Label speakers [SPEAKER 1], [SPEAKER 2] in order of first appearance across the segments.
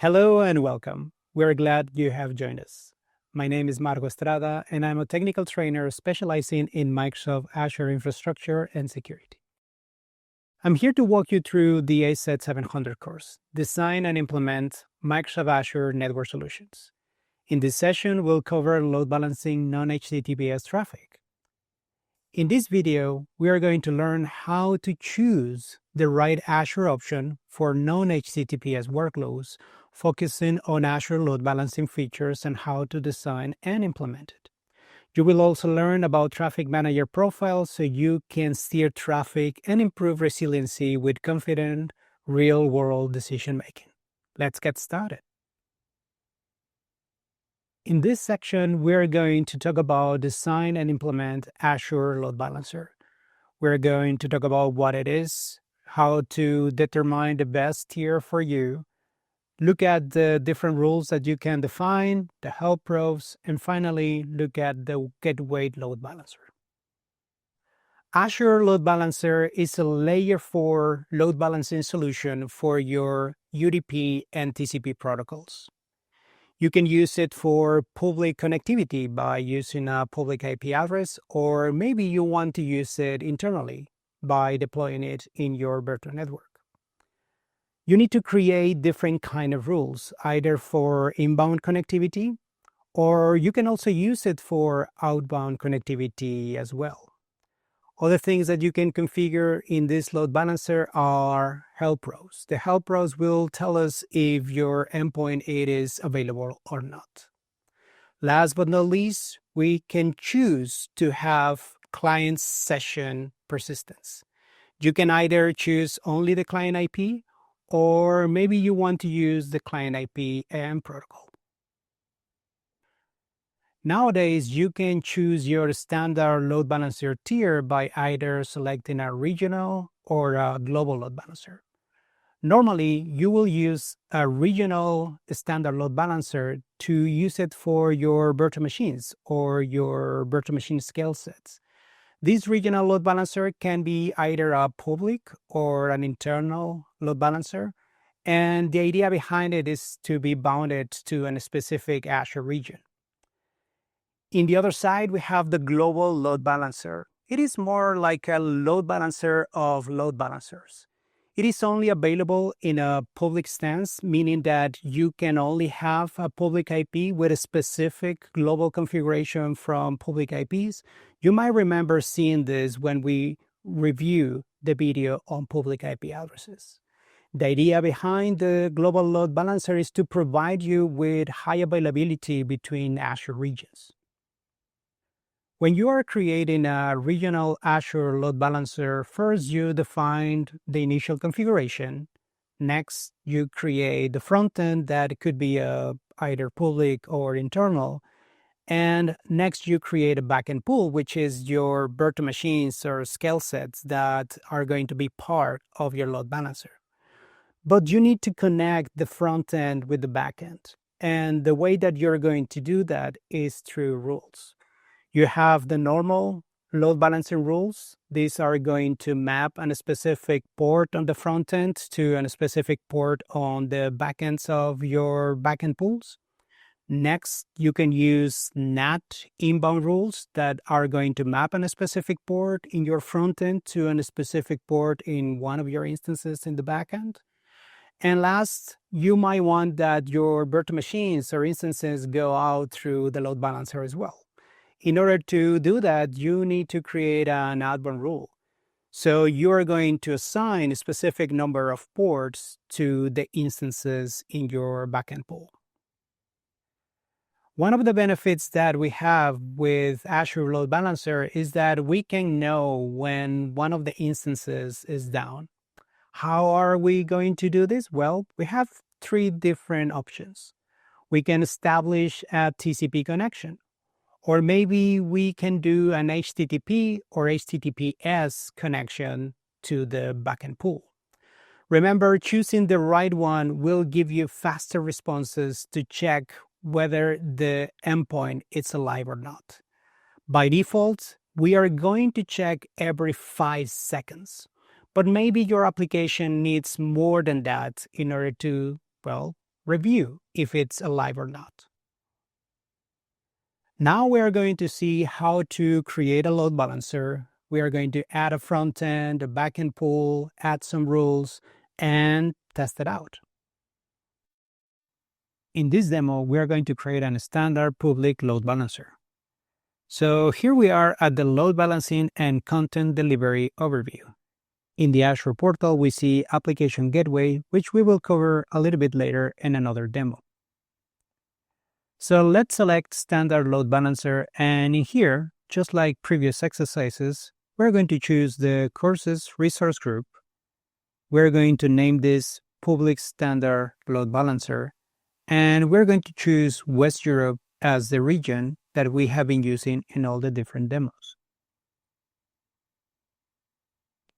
[SPEAKER 1] Hello and welcome. We're glad you have joined us. My name is Marco Estrada, and I'm a technical trainer specializing in Microsoft Azure infrastructure and security. I'm here to walk you through the AZ-700 course, Design and Implement Microsoft Azure Network Solutions. In this session, we'll cover load balancing non-HTTPS traffic. In this video, we are going to learn how to choose the right Azure option for non-HTTPS workloads, focusing on Azure load balancing features and how to design and implement it. You will also learn about Traffic Manager profiles so you can steer traffic and improve resiliency with confident, real-world decision-making. Let's get started. In this section, we're going to talk about design and implement Azure Load Balancer. We're going to talk about what it is, how to determine the best tier for you, look at the different rules that you can define, the help pros, and finally, look at the Gateway Load Balancer. Azure Load Balancer is a layer 4 load balancing solution for your UDP and TCP protocols. You can use it for public connectivity by using a public IP address, or maybe you want to use it internally by deploying it in your virtual network. You need to create different kind of rules, either for inbound connectivity, or you can also use it for outbound connectivity as well. Other things that you can configure in this load balancer are help rows. The help rows will tell us if your endpoint is available or not. Last but not least, we can choose to have client session persistence. You can either choose only the client IP, or maybe you want to use the client IP and protocol. Nowadays, you can choose your standard load balancer tier by either selecting a regional or a global load balancer. Normally, you will use a regional standard load balancer to use it for your virtual machines or your virtual machine scale sets. This regional load balancer can be either a public or an internal load balancer, and the idea behind it is to be bounded to a specific Azure region. In the other side, we have the global load balancer. It is more like a load balancer of load balancers. It is only available in a public stance, meaning that you can only have a public IP with a specific global configuration from public IPs. You might remember seeing this when we review the video on public IP addresses. The idea behind the global load balancer is to provide you with high availability between Azure regions. When you are creating a regional Azure load balancer, first you define the initial configuration. Next, you create the front end that could be either public or internal. And next, you create a backend pool, which is your virtual machines or scale sets that are going to be part of your load balancer. But you need to connect the front end with the backend. And the way that you're going to do that is through rules. You have the normal load balancing rules. These are going to map a specific port on the front end to a specific port on the backends of your backend pools. Next, you can use NAT inbound rules that are going to map a specific port in your front end to a specific port in one of your instances in the backend. And last, you might want that your virtual machines or instances go out through the load balancer as well. In order to do that, you need to create an outbound rule. So you're going to assign a specific number of ports to the instances in your backend pool. One of the benefits that we have with Azure Load Balancer is that we can know when one of the instances is down. How are we going to do this? Well, we have 3 different options. We can establish a TCP connection. Or maybe we can do an HTTP or HTTPS connection to the backend pool. Remember, choosing the right one will give you faster responses to check whether the endpoint is alive or not. By default, we are going to check every 5 seconds. But maybe your application needs more than that in order to, review if it's alive or not. Now we are going to see how to create a load balancer. We are going to add a front end, a backend pool, add some rules, and test it out. In this demo, we are going to create a standard public load balancer. So here we are at the load balancing and content delivery overview. In the Azure portal, we see Application Gateway, which we will cover a little bit later in another demo. So let's select Standard Load Balancer, and in here, just like previous exercises, we're going to choose the courses resource group. We're going to name this Public Standard Load Balancer, and we're going to choose West Europe as the region that we have been using in all the different demos.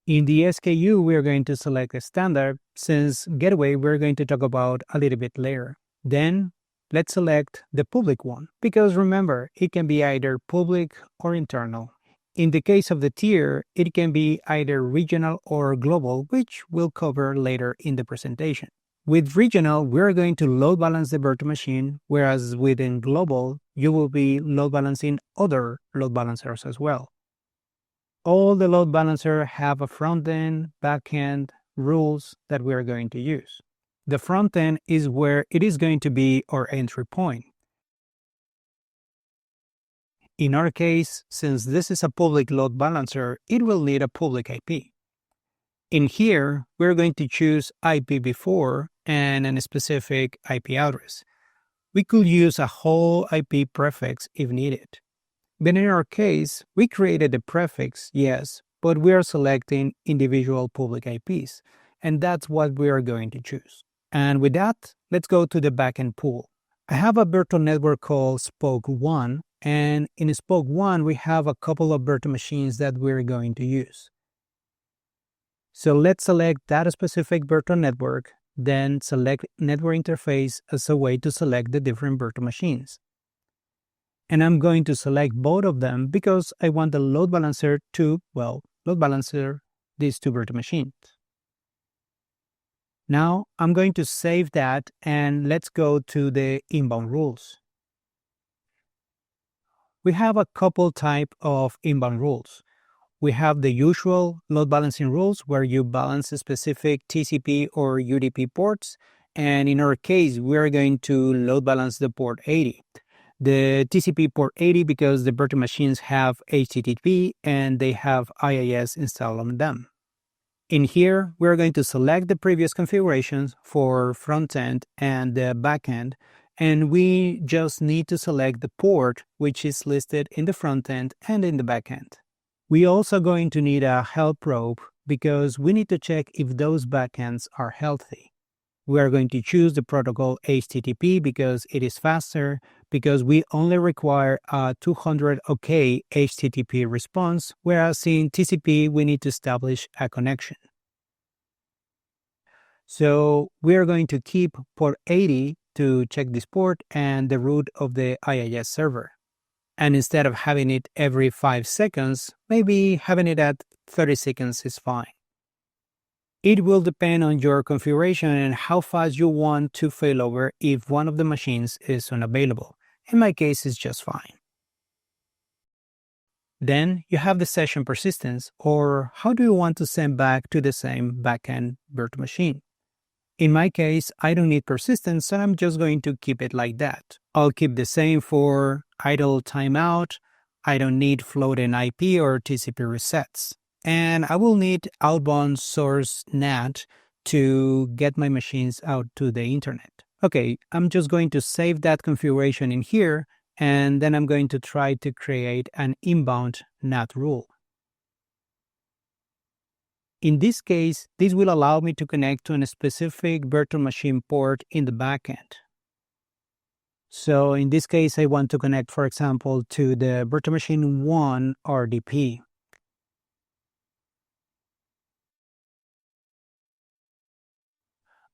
[SPEAKER 1] In the SKU, we're going to select a standard, since Gateway we're going to talk about a little bit later. Then let's select the public one, because remember, it can be either public or internal. In the case of the tier, it can be either regional or global, which we'll cover later in the presentation. With regional, we're going to load balance the virtual machine, whereas within global, you will be load balancing other load balancers as well. All the load balancers have a front end, back end, rules that we are going to use. The front end is where it is going to be our entry point. In our case, since this is a public load balancer, it will need a public IP. In here, we're going to choose IPv4 and a specific IP address. We could use a whole IP prefix if needed. But in our case, we created a prefix, yes, but we are selecting individual public IPs, and that's what we are going to choose. And with that, let's go to the backend pool. I have a virtual network called Spoke 1, and in Spoke 1, we have a couple of virtual machines that we're going to use. So let's select that specific virtual network, then select Network Interface as a way to select the different virtual machines. And I'm going to select both of them because I want the load balancer to, load balancer these two virtual machines. Now I'm going to save that, and let's go to the inbound rules. We have a couple type of inbound rules. We have the usual load balancing rules where you balance a specific TCP or UDP ports, and in our case, we're going to load balance the port 80. The TCP port 80 because the virtual machines have HTTP and they have IIS installed on them. In here, we're going to select the previous configurations for front end and the back end, and we just need to select the port which is listed in the front end and in the back end. We also going to need a health probe because we need to check if those backends are healthy. We are going to choose the protocol HTTP because it is faster, because we only require a 200 OK HTTP response, whereas in TCP we need to establish a connection. So we are going to keep port 80 to check this port and the root of the IIS server. And instead of having it every 5 seconds, maybe having it at 30 seconds is fine. It will depend on your configuration and how fast you want to failover if one of the machines is unavailable. In my case, it's just fine. Then you have the session persistence, or how do you want to send back to the same backend virtual machine? In my case, I don't need persistence, so I'm just going to keep it like that. I'll keep the same for idle timeout. I don't need floating IP or TCP resets. And I will need outbound source NAT to get my machines out to the internet. Okay, I'm just going to save that configuration in here, and then I'm going to try to create an inbound NAT rule. In this case, this will allow me to connect to a specific virtual machine port in the backend. So in this case, I want to connect, for example, to the virtual machine 1 RDP.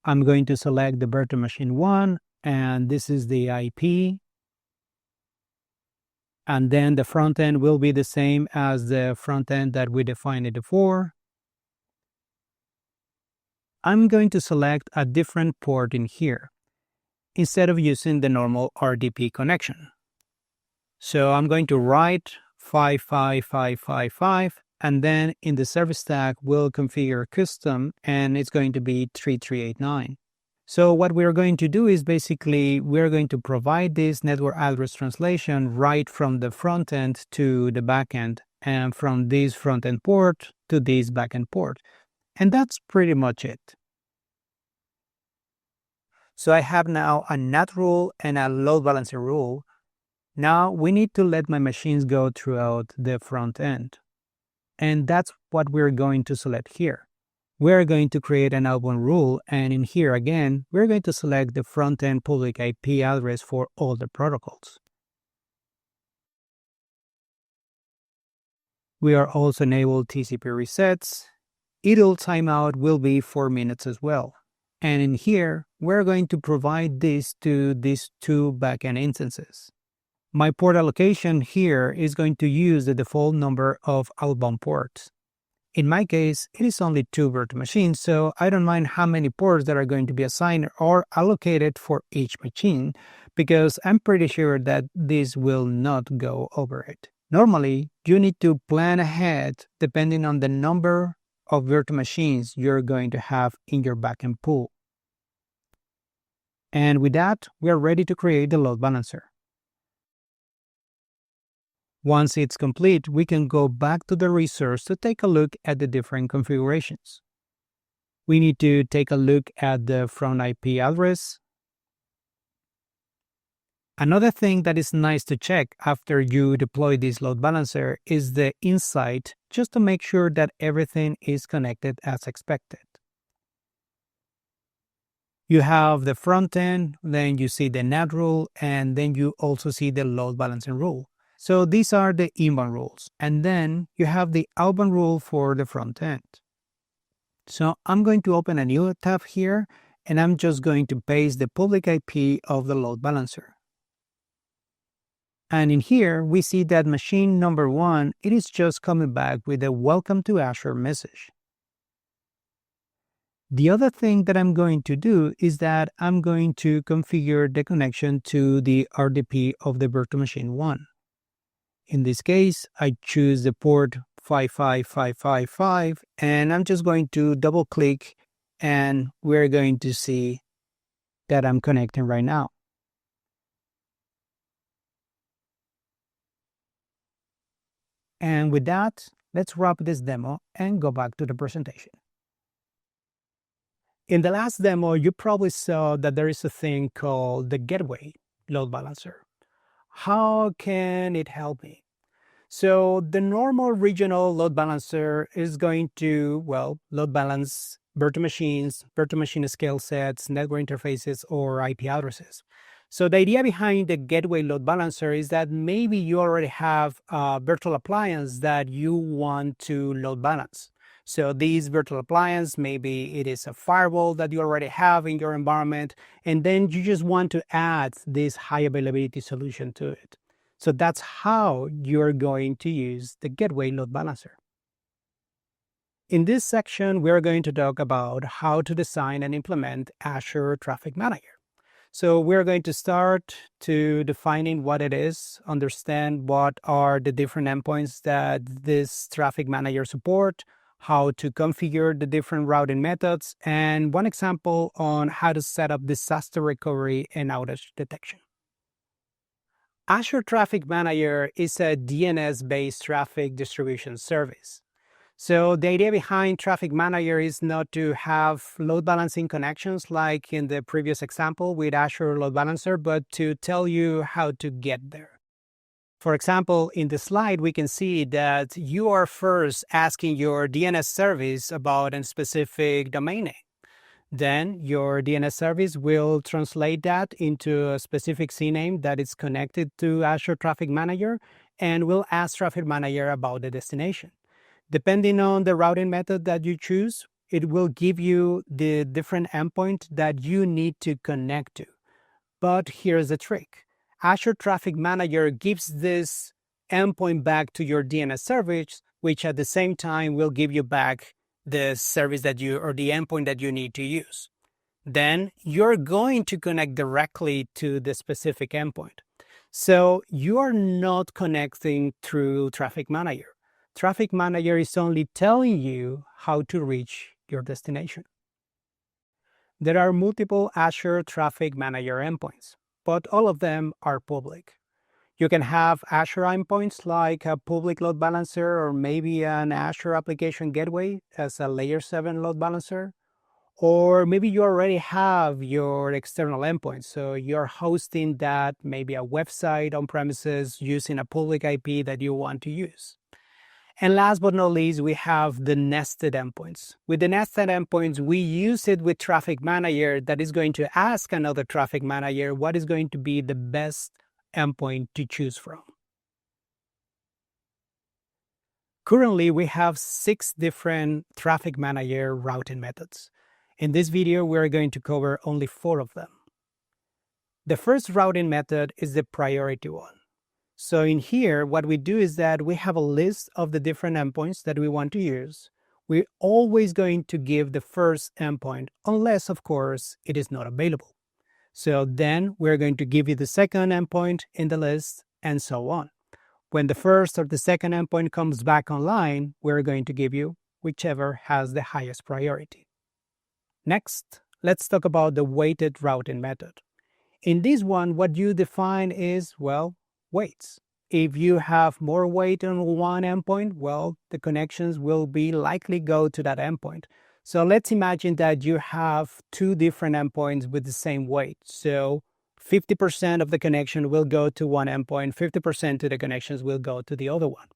[SPEAKER 1] I'm going to select the virtual machine 1, and this is the IP. And then the front end will be the same as the front end that we defined before. I'm going to select a different port in here. instead of using the normal RDP connection. So I'm going to write 55555, and then in the service tag, we'll configure custom, and it's going to be 3389. So what we're going to do is basically we're going to provide this network address translation right from the front end to the back end, and from this front end port to this back end port. And that's pretty much it. So I have now a NAT rule and a load balancer rule. Now we need to let my machines go throughout the front end. And that's what we're going to select here. We're going to create an outbound rule, and in here again, we're going to select the front-end public IP address for all the protocols. We are also enable TCP resets. Idle timeout will be 4 minutes as well. And in here, we're going to provide this to these two backend instances. My port allocation here is going to use the default number of outbound ports. In my case, it is only 2 virtual machines, so I don't mind how many ports that are going to be assigned or allocated for each machine, because I'm pretty sure that this will not go over it. Normally, you need to plan ahead depending on the number of virtual machines you're going to have in your backend pool. And with that, we are ready to create the load balancer. Once it's complete, we can go back to the resource to take a look at the different configurations. We need to take a look at the front IP address. Another thing that is nice to check after you deploy this load balancer is the insight, just to make sure that everything is connected as expected. You have the front end, then you see the NAT rule, and then you also see the load balancing rule. So these are the inbound rules, and then you have the outbound rule for the front end. So I'm going to open a new tab here, and I'm just going to paste the public IP of the load balancer. And in here, we see that machine number 1, it is just coming back with a welcome to Azure message. The other thing that I'm going to do is that I'm going to configure the connection to the RDP of the virtual machine 1. In this case, I choose the port 55555, and I'm just going to double click, and we're going to see that I'm connecting right now. And with that, let's wrap this demo and go back to the presentation. In the last demo, you probably saw that there is a thing called the Gateway Load Balancer. How can it help me? So the normal regional load balancer is going to, load balance virtual machines, virtual machine scale sets, network interfaces, or IP addresses. So the idea behind the Gateway Load Balancer is that maybe you already have a virtual appliance that you want to load balance. So this virtual appliance, maybe it is a firewall that you already have in your environment, and then you just want to add this high availability solution to it. So that's how you're going to use the Gateway Load Balancer. In this section, we're going to talk about how to design and implement Azure Traffic Manager. So we're going to start to defining what it is, understand what are the different endpoints that this Traffic Manager support, how to configure the different routing methods, and one example on how to set up disaster recovery and outage detection. Azure Traffic Manager is a DNS-based traffic distribution service. So the idea behind Traffic Manager is not to have load balancing connections like in the previous example with Azure Load Balancer, but to tell you how to get there. For example, in the slide, we can see that you are first asking your DNS service about a specific domain name. Then your DNS service will translate that into a specific CNAME that is connected to Azure Traffic Manager, and will ask Traffic Manager about the destination. Depending on the routing method that you choose, it will give you the different endpoint that you need to connect to. But here's the trick. Azure Traffic Manager gives this endpoint back to your DNS service, which at the same time will give you back the service that or the endpoint that you need to use. then you're going to connect directly to the specific endpoint. So you are not connecting through Traffic Manager. Traffic Manager is only telling you how to reach your destination. There are multiple Azure Traffic Manager endpoints, but all of them are public. You can have Azure endpoints like a public load balancer or maybe an Azure Application Gateway as a layer 7 load balancer. Or maybe you already have your external endpoint. So you're hosting that, maybe a website on premises using a public IP that you want to use. And last but not least, we have the nested endpoints. With the nested endpoints, we use it with Traffic Manager that is going to ask another Traffic Manager what is going to be the best endpoint to choose from. Currently, we have 6 different Traffic Manager routing methods. In this video, we're going to cover only 4 of them. The first routing method is the priority one. So in here, what we do is that we have a list of the different endpoints that we want to use. We're always going to give the first endpoint, unless, of course, it is not available. So then we're going to give you the second endpoint in the list, and so on. When the first or the second endpoint comes back online, we're going to give you whichever has the highest priority. Next, let's talk about the weighted routing method. In this one, what you define is, well, weights. If you have more weight on one endpoint, well, the connections will be likely go to that endpoint. So let's imagine that you have 2 different endpoints with the same weight. So 50% of the connection will go to one endpoint, 50% of the connections will go to the other one.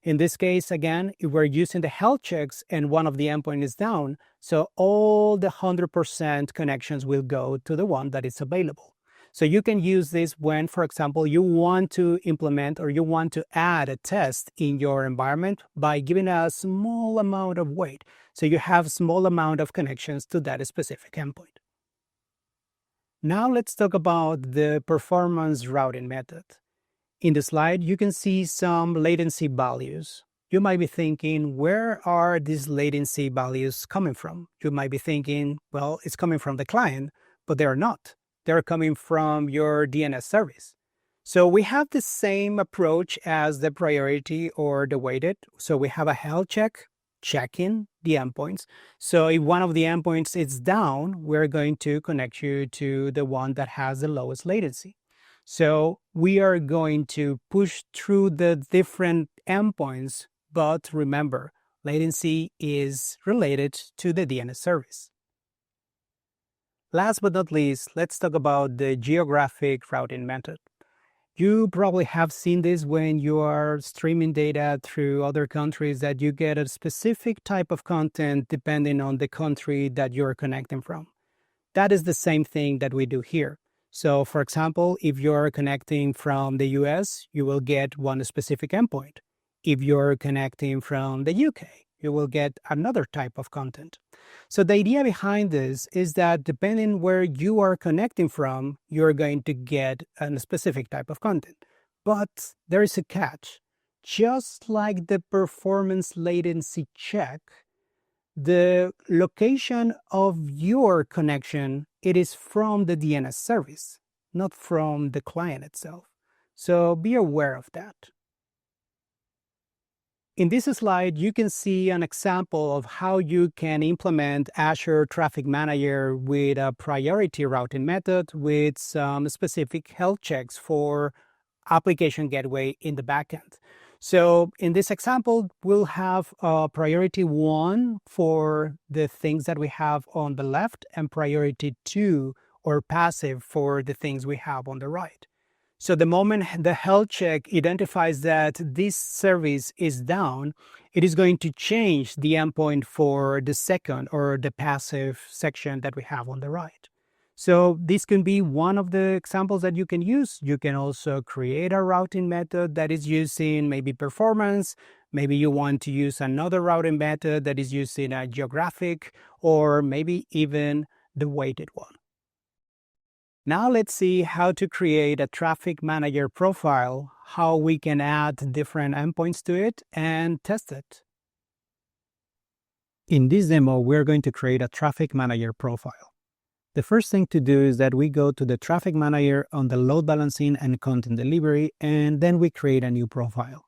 [SPEAKER 1] In this case, again, if we're using the health checks and one of the endpoint is down, so all the 100% connections will go to the one that is available. So you can use this when, for example, you want to implement or you want to add a test in your environment by giving a small amount of weight. So you have a small amount of connections to that specific endpoint. Now let's talk about the performance routing method. In the slide, you can see some latency values. You might be thinking, where are these latency values coming from? You might be thinking, well, it's coming from the client, but they're not. They're coming from your DNS service. So we have the same approach as the priority or the weighted. So we have a health check, checking the endpoints. So if one of the endpoints is down, we're going to connect you to the one that has the lowest latency. So we are going to push through the different endpoints, but remember, latency is related to the DNS service. Last but not least, let's talk about the geographic routing method. You probably have seen this when you are streaming data through other countries, that you get a specific type of content depending on the country that you're connecting from. That is the same thing that we do here. So for example, if you're connecting from the US, you will get one specific endpoint. If you're connecting from the UK, you will get another type of content. So the idea behind this is that depending where you are connecting from, you're going to get a specific type of content. But there is a catch. Just like the performance latency check, the location of your connection, it is from the DNS service, not from the client itself. So be aware of that. In this slide, you can see an example of how you can implement Azure Traffic Manager with a priority routing method with some specific health checks for application gateway in the backend. So in this example, we'll have priority 1 for the things that we have on the left and priority 2 or passive for the things we have on the right. So the moment the health check identifies that this service is down, it is going to change the endpoint for the second or the passive section that we have on the right. So this can be one of the examples that you can use. You can also create a routing method that is using maybe performance. Maybe you want to use another routing method that is using a geographic, or maybe even the weighted one. Now let's see how to create a Traffic Manager profile, how we can add different endpoints to it and test it. In this demo, we're going to create a Traffic Manager profile. the first thing to do is that we go to the Traffic Manager on the load balancing and content delivery, and then we create a new profile.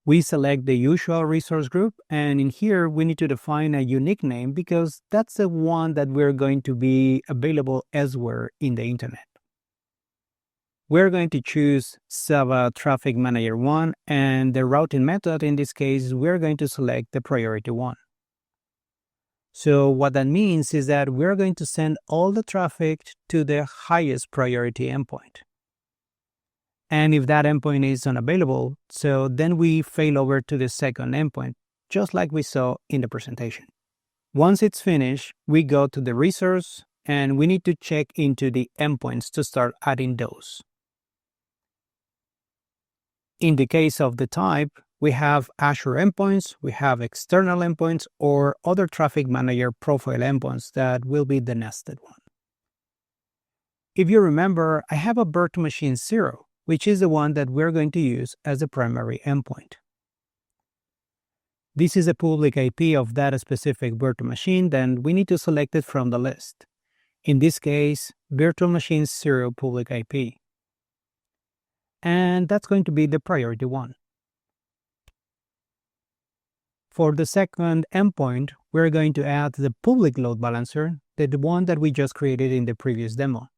[SPEAKER 1] We select the usual resource group, and in here we need to define a unique name because that's the one that we're going to be available elsewhere in the internet. We're going to choose Azure Traffic Manager 1, and the routing method in this case, we're going to select the priority one. So what that means is that we're going to send all the traffic to the highest priority endpoint. And if that endpoint is unavailable, so then we fail over to the second endpoint, just like we saw in the presentation. Once it's finished, we go to the resource and we need to check into the endpoints to start adding those. In the case of the type, we have Azure endpoints, we have external endpoints, or other Traffic Manager profile endpoints that will be the nested one. If you remember, I have a virtual machine 0, which is the one that we're going to use as the primary endpoint. This is a public IP of that specific virtual machine, then we need to select it from the list. In this case, virtual machine 0 public IP. And that's going to be the priority one. For the second endpoint, we're going to add the public load balancer, the one that we just created in the previous demo.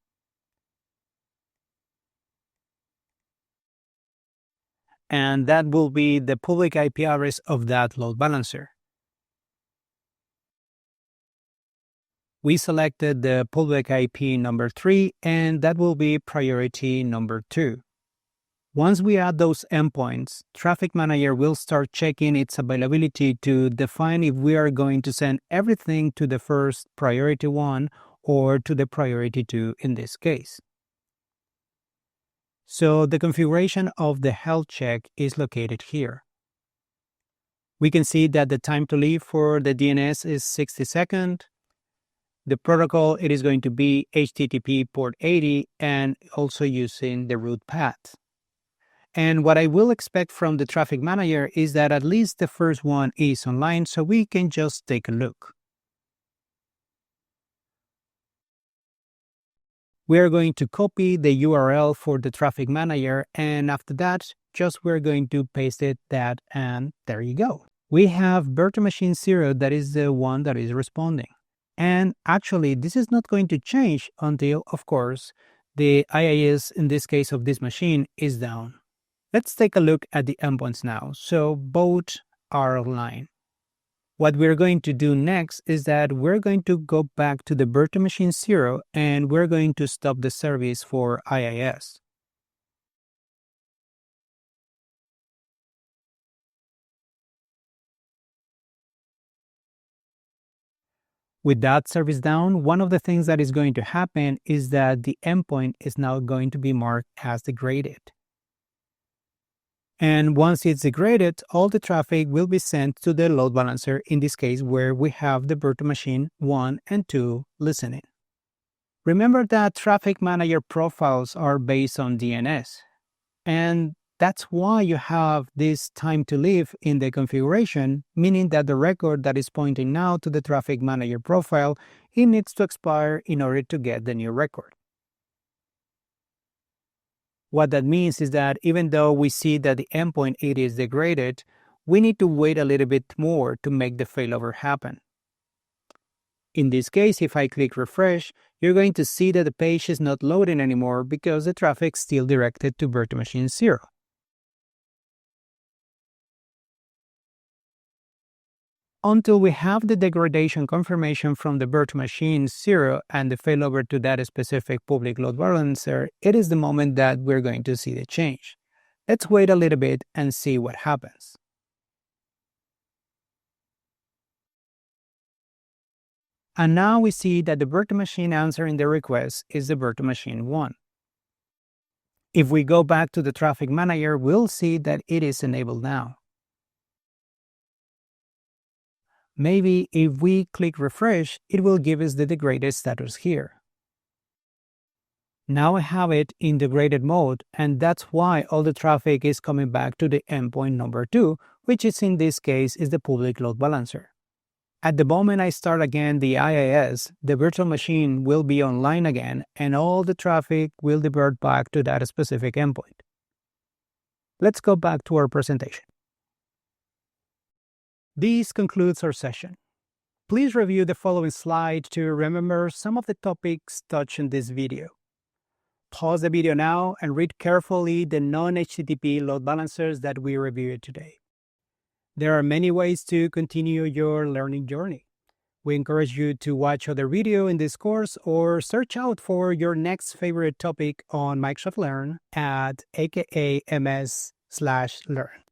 [SPEAKER 1] And that will be the public IP address of that load balancer. We selected the public IP number 3, and that will be priority number 2. Once we add those endpoints, Traffic Manager will start checking its availability to define if we are going to send everything to the first priority one or to the priority 2 in this case. So the configuration of the health check is located here. We can see that the time to leave for the DNS is 60 seconds. The protocol, it is going to be HTTP port 80 and also using the root path. And what I will expect from the Traffic Manager is that at least the first one is online, so we can just take a look. We are going to copy the URL for the Traffic Manager, and after that, we're going to paste that, and there you go. We have virtual machine 0 that is the one that is responding. And actually, this is not going to change until, of course, the IIS, in this case of this machine, is down. Let's take a look at the endpoints now. So both are online. What we're going to do next is that we're going to go back to the virtual machine 0 and we're going to stop the service for IIS. With that service down, one of the things that is going to happen is that the endpoint is now going to be marked as degraded. And once it's degraded, all the traffic will be sent to the load balancer, in this case where we have the virtual machine 1 and 2 listening. Remember that Traffic Manager profiles are based on DNS. And that's why you have this time to live in the configuration, meaning that the record that is pointing now to the Traffic Manager profile, it needs to expire in order to get the new record. What that means is that even though we see that the endpoint it is degraded, we need to wait a little bit more to make the failover happen. In this case, if I click refresh, you're going to see that the page is not loading anymore because the traffic is still directed to virtual machine 0. Until we have the degradation confirmation from the virtual machine 0 and the failover to that specific public load balancer, it is the moment that we're going to see the change. Let's wait a little bit and see what happens. And now we see that the virtual machine answering the request is the virtual machine 1. If we go back to the Traffic Manager, we'll see that it is enabled now. Maybe if we click refresh, it will give us the degraded status here. Now I have it in degraded mode, and that's why all the traffic is coming back to the endpoint number 2, which is in this case is the public load balancer. At the moment I start again the IIS, the virtual machine will be online again and all the traffic will divert back to that specific endpoint. Let's go back to our presentation. This concludes our session. Please review the following slide to remember some of the topics touched in this video. Pause the video now and read carefully the non-HTTP load balancers that we reviewed today. There are many ways to continue your learning journey. We encourage you to watch other videos in this course or search out for your next favorite topic on Microsoft Learn at aka ms/learn.